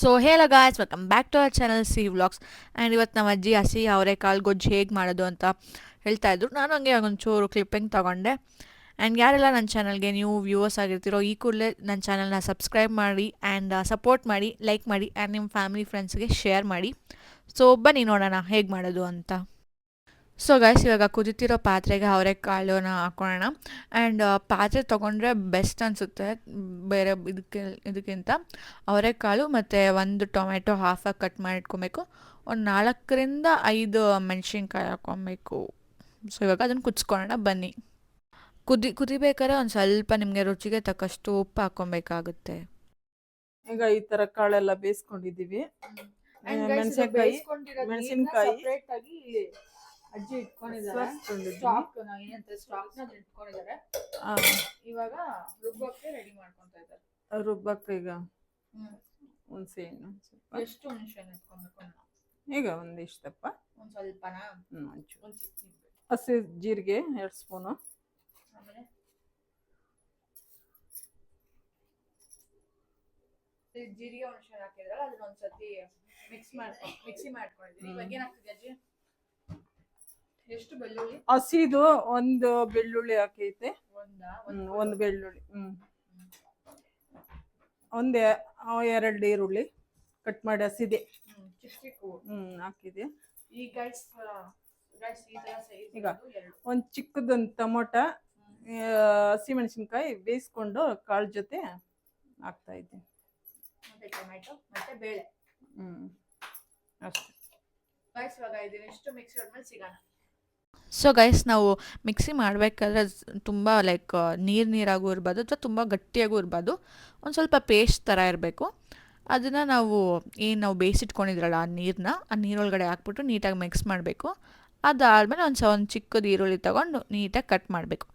So hello guys, welcome back to our channel C vlogs. And ಇವತ್ತು ನಮ್ಮ ಅಜ್ಜಿ ಹಸಿ ಅವರೆಕಾಳು ಗೊಜ್ಜು ಹೇಗೆ ಮಾಡೋದು ಅಂತ ಹೇಳ್ತಾಯಿದ್ರು. ನಾನು ಹಂಗೆ ಒಂಚೂರು ಕ್ಲಿಪ್ಪಿಂಗ್ ತೊಗೊಂಡೆ. ಆ್ಯಂಡ್ ಯಾರೆಲ್ಲ ನನ್ನ ಚಾನಲ್ಗೆ ನೀವು ವ್ಯೂವರ್ಸ್ ಆಗಿರ್ತೀರೋ ಈ ಕೂಡಲೇ ನನ್ನ ಚಾನಲ್ನ ಸಬ್ಸ್ಕ್ರೈಬ್ ಮಾಡಿ ಆ್ಯಂಡ್ ಸಪೋರ್ಟ್ ಮಾಡಿ, ಲೈಕ್ ಮಾಡಿ ಆ್ಯಂಡ್ ನಿಮ್ಮ ಫ್ಯಾಮಿಲಿ ಫ್ರೆಂಡ್ಸ್ಗೆ ಶೇರ್ ಮಾಡಿ. ಸೊ ಬನ್ನಿ ನೋಡೋಣ ಹೇಗೆ ಮಾಡೋದು ಅಂತ. ಸೊ ಗೈಸ್, ಇವಾಗ ಕುದಿತಿರೋ ಪಾತ್ರೆಗೆ ಅವರೆಕಾಳನ್ನ ಹಾಕೊಳ್ಳೋಣ. ಆ್ಯಂಡ್ ಪಾತ್ರೆ ತೊಗೊಂಡ್ರೆ ಬೆಸ್ಟ್ ಅನಿಸುತ್ತೆ ಬೇರೆ ಇದಕ್ಕಿಂತ. ಅವರೆಕಾಳು ಮತ್ತು ಒಂದು ಟೊಮೆಟೊ ಹಾಫಾಗಿ ಕಟ್ ಮಾಡಿ ಇಟ್ಕೊಬೇಕು. ಒಂದು 4ರಿಂದ 5 ಮೆಣಸಿನ್ಕಾಯಿ ಹಾಕ್ಕೊಬೇಕು. ಸೊ ಇವಾಗ ಅದನ್ನು ಕುದಿಸ್ಕೊಳ್ಳೋಣ ಬನ್ನಿ. ಕುದಿಬೇಕಾದ್ರೆ ಒಂದು ಸ್ವಲ್ಪ ನಿಮಗೆ ರುಚಿಗೆ ತಕ್ಕಷ್ಟು ಉಪ್ಪು ಹಾಕ್ಕೊಬೇಕಾಗುತ್ತೆ. ಈಗ ಈ ತರ ಕಾಳೆಲ್ಲ ಬೇಯಿಸ್ಕೊಂಡಿದೀವಿ. ಮೆಣಸಿನಕಾಯಿ ಅಜ್ಜಿ ಇಟ್ಕೊಂಡಿದ್ದಾರೆ. ಇವಾಗ ರುಬ್ಬಕ್ಕೆ ರೆಡಿ ಮಾಡ್ಕೊಂತಾ ಇದ್ದಾರೆ. ರುಬ್ಬಕ್ಕೆ ಈಗ ಹುಣಸೆ ಹಣ್ಣು ಎಷ್ಟು ಹುಣಸೆ ಹಣ್ಣು ಎತ್ಕೊಬೇಕು? ಈಗ ಒಂದಿಷ್ಟಪ್ಪ, ಒಂದ್ ಸ್ವಲ್ಪನಾ? ಹಸಿ ಜೀರಿಗೆ 2 ಸ್ಪೂನು, ಆಮೇಲೆ ಜೀರಿಗೆ ಹುಣಸೆ ಹಣ್ಣು ಹಾಕಿದ್ರಲ್ಲ ಅದನ್ನ ಒಂದ್ಸತಿ ಮಿಕ್ಸಿ ಮಾಡ್ಕೊಂಡಿದ್ದೀನಿ. ಇವಾಗ ಏನಾಗ್ತಿದೆ ಅಜ್ಜಿ? ಎಷ್ಟು ಬೆಳ್ಳುಳ್ಳಿ? ಹಸಿದು ಒಂದು ಬೆಳ್ಳುಳ್ಳಿ ಹಾಕೈತೆ, ಒಂದು ಬೆಳ್ಳುಳ್ಳಿ, ಒಂದ್ 2 ಈರುಳ್ಳಿ ಕಟ್ ಮಾಡಿ ಹಸಿದೆ ಹಾಕಿದೆ. ಈಗ ಒಂದು ಚಿಕ್ಕದೊಂದು ಟೊಮೊಟೊ, ಹಸಿಮೆಣಸಿನ್ಕಾಯಿ ಬೇಯಿಸ್ಕೊಂಡು ಕಾಳು ಜೊತೆ ಹಾಕ್ತಾ ಇದ್ದೀನಿ. ಟೊಮೆಟೊ ಮತ್ತೆ ಬೇಳೆ ಅಷ್ಟೇ. ಸೊ ಗೈಸ್, ನಾವು ಮಿಕ್ಸಿ ಮಾಡಬೇಕಾದ್ರೆ ತುಂಬ ನೀರಾಗೂ ಇರಬಾರ್ದು ಅಥವಾ ತುಂಬ ಗಟ್ಟಿಯಾಗೂ ಇರಬಾರ್ದು. ಒಂದು ಸ್ವಲ್ಪ ಪೇಸ್ಟ್ ಥರ ಇರಬೇಕು. ಅದನ್ನು ನಾವು ಬೇಯಿಸಿಟ್ಕೊಂಡಿದ್ರಲ್ಲ ಆ ನೀರೊಳಗಡೆ ಹಾಕ್ಬಿಟ್ಟು ನೀಟಾಗಿ ಮಿಕ್ಸ್ ಮಾಡಬೇಕು. ಅದಾದಮೇಲೆ ಒಂದು ಚಿಕ್ಕದು ಈರುಳ್ಳಿ ತೊಗೊಂಡು ನೀಟಾಗಿ ಕಟ್ ಮಾಡಬೇಕು.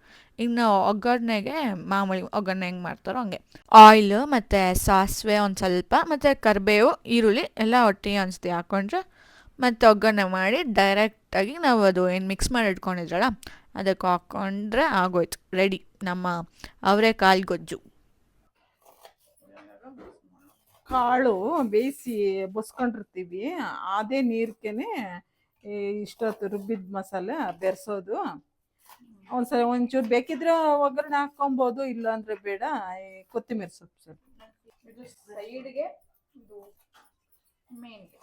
ಇನ್ನು ಒಗ್ಗರಣೆಗೆ ಮಾಮೂಲಿ ಒಗ್ಗರಣೆ ಹೆಂಗೆ ಮಾಡ್ತಾರೋ ಹಂಗೆ ಆಯಿಲ್ ಮತ್ತು ಸಾಸಿವೆ ಒಂದು ಸ್ವಲ್ಪ ಮತ್ತು ಕರಿಬೇವು, ಈರುಳ್ಳಿ ಎಲ್ಲ ಒಟ್ಟಿಗೆ ಒಂದ್ಸತಿ ಹಾಕ್ಕೊಂಡ್ರೆ ಮತ್ತು ಒಗ್ಗರಣೆ ಮಾಡಿ ಡೈರೆಕ್ಟಾಗಿ ನಾವು ಅದು ಏನು ಮಿಕ್ಸ್ ಮಾಡಿ ಇಟ್ಕೊಂಡಿದ್ರಲ್ಲ ಅದಕ್ಕೆ ಹಾಕ್ಕೊಂಡ್ರೆ ಆಗೋಯ್ತು, ರೆಡಿ ನಮ್ಮ ಅವರೆಕಾಳು ಗೊಜ್ಜು. ಕಾಳು ಬೇಯಿಸಿ ಬಸ್ಕೊಂಡಿರ್ತೀವಿ, ಅದೇ ನೀರ್ಕೆನೆ ಇಷ್ಟೊತ್ತು ರುಬ್ಬಿದ ಮಸಾಲೆ ಬೆರೆಸೋದು. ಒಂಚೂರು ಬೇಕಿದ್ರೆ ಒಗ್ಗರಣೆ ಹಾಕ್ಕೊಬೋದು, ಇಲ್ಲ ಅಂದ್ರೆ ಬೇಡ. ಕೊತ್ತಂಬರಿ ಸೊಪ್ಪು ಸ್ವಲ್ಪ ಸೈಡ್ಗೆ, ಮೇನ್ಗೆ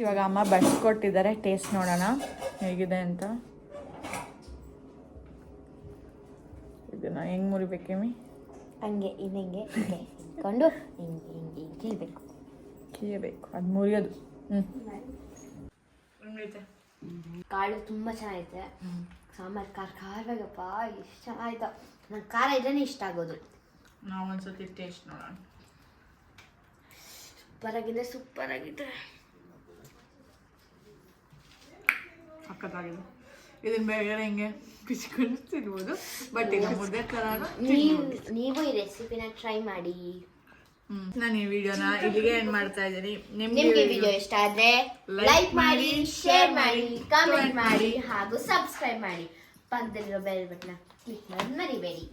ಇವಾಗ ಅಮ್ಮ ಬಡಿಸ್ಕೊಟ್ಟಿದ್ದಾರೆ. ಟೇಸ್ಟ್ ನೋಡೋಣ ಹೇಗಿದೆ ಅಂತ. ಇದನ್ನ ಹೆಂಗ್ ಮುರಿಬೇಕೇಮಿ? ಹಂಗೆ ಹಿಂಗೆ ಇಟ್ಕೊಂಡು ಹಿಂಗೆ ಕೀಯಬೇಕು. ಅದು ಮುರಿಯೋದು. ಕಾಳು ತುಂಬ ಚೆನ್ನಾಗೈತೆ. ಸಾಂಬಾರು ಖಾರವಾಗಪ್ಪ, ಎಷ್ಟು ಚೆನ್ನಾಗಿತ್ತು. ನಂಗೆ ಖಾರ ಇದ್ರೇ ಇಷ್ಟ ಆಗೋದು. ನಾವು ಒಂದ್ಸತಿ ಟೇಸ್ಟ್ ನೋಡೋಣ. ಸೂಪರ್ ಆಗಿದೆ. ಸಕ್ಕತ್ತಾಗಿದೆ. ಇದನ್ನ ಬೇರೆ ಹಿಂಗೆ ಕಿಚ್ಕೊಂಡು ತಿನ್ಬೋದು, ಬಟ್ ಈಗ ಮುದ್ದೆ ಥರ ನೀವು ಈ ರೆಸಿಪಿನ ಟ್ರೈ ಮಾಡಿ. ನಾನು ಈ ವಿಡಿಯೋನ ಇಲ್ಲಿಗೆ ಎಂಡ್ ಮಾಡ್ತಾ ಇದ್ದೀನಿ. ನಿಮ್ಗೆ ವಿಡಿಯೋ ಇಷ್ಟ ಆದ್ರೆ ಲೈಕ್ ಮಾಡಿ, ಶೇರ್ ಮಾಡಿ, ಕಾಮೆಂಟ್ ಮಾಡಿ ಹಾಗೂ ಸಬ್ಸ್ಕ್ರೈಬ್ ಮಾಡಿ. ಪಕ್ಕದಲ್ಲಿರೋ ಬೆಲ್ ಬಟನ್ ಕ್ಲಿಕ್ ಮಾಡಿ ಮರಿಬೇಡಿ.